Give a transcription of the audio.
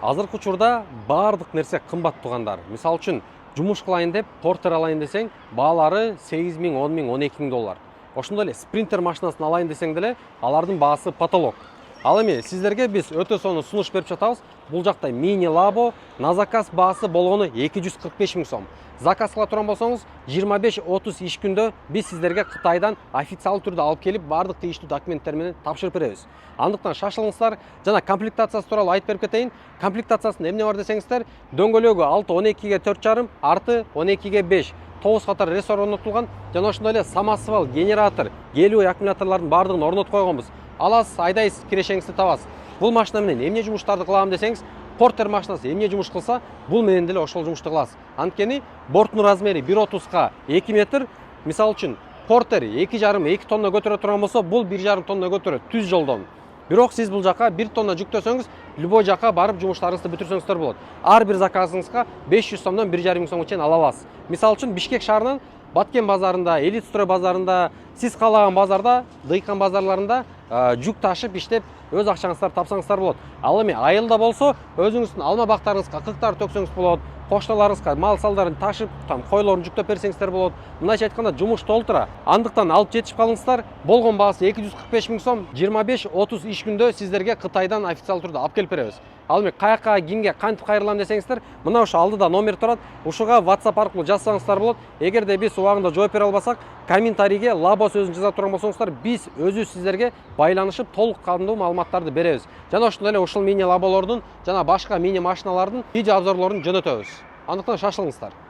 Азыркы учурда баардык нерсе кымбат туугандар. Мисалы үчүн жумуш кылайын деп портер алайын десең, баалары 8 миң, 10 миң, 12 миң доллар. Ошондой эле спринтер машинасын алайын десең деле, алардын баасы потолок. Ал эми сиздерге биз өтө сонун сунуш берип жатабыз. Бул жакта мини лабо на заказ баасы болгону 245 миң сом. Заказ кыла турган болсоңуз 25-30 иш күндө биз сиздерге Кытайдан официалдуу түрдө алып келип, баардык тийиштүү документтер менен тапшырып беребиз. Андыктан шашылыңыздар. Жана комплектациясы тууралуу айтып берип кетейин. Комплектациясында эмне бар десеңиздер, дөңгөлөгү 6-12ге 4,5, арты 12ге 5. 9 катар рессор орнотулган, жана ошондой эле самосвал, генератор, гелиевый аккумуляторлордун баардыгын орнотуп койгонбуз. Аласыз, айдайсыз, кирешеңизди табасыз. Бул машина менен эмне жумуштарды кылам десеңиз, портер машинасы эмне жумуш кылса, бул менен деле ошол жумушту кыласыз. Анткени борттун размери 1,30га 2 метр. Мисалы үчүн портер 2,5-2 тонна көтөрө турган болсо, бул 1,5 тонна көтөрөт түз жолдон. Бирок сиз бул жака 1 тонна жүктөсөңүз, любой жака барып жумуштарыңызды бүтүрсөңүздөр болот. Ар бир заказыңызга 500 сомдон 1,5 миң сомго чейин ала аласыз. Мисалы үчүн Бишкек шаарынан Баткен базарында, Элитстрой базарында, сиз каалаган базарда, дыйкан базарларында жүк ташып иштеп өз акчаңызды тапсаңыздар болот. Ал эми айылда болсо, өзүңүздүн алма бактарыңызга кыктар төксөңүз болот. Коштоларыңызга мал салдарын ташып, койлорун жүктөп берсеңиздер болот. Мындайча айтканда жумуш толтура. Андыктан алып жетишип калыңыздар. Болгон баасы 245 миң сом, 25-30 иш күндө сиздерге Кытайдан официалдуу түрдө алып келип беребиз. Ал эми каяка, кимге, кантип кайрылам десеңиздер, мына ошо алдыда номер турат. Ушуга WhatsApp аркылуу жазсаңыздар болот. Эгерде биз убагында жооп бере албасак, комментарийге лабо сөзүн жаза турган болсоңуздар, биз өзүбүз сиздерге байланышып толук кандуу маалыматтарды беребиз. Жана ошондой эле ушул мини лаболордун жана башка мини машиналардын видео обзорлорун жөнөтөбүз. Андыктан шашылыңыздар.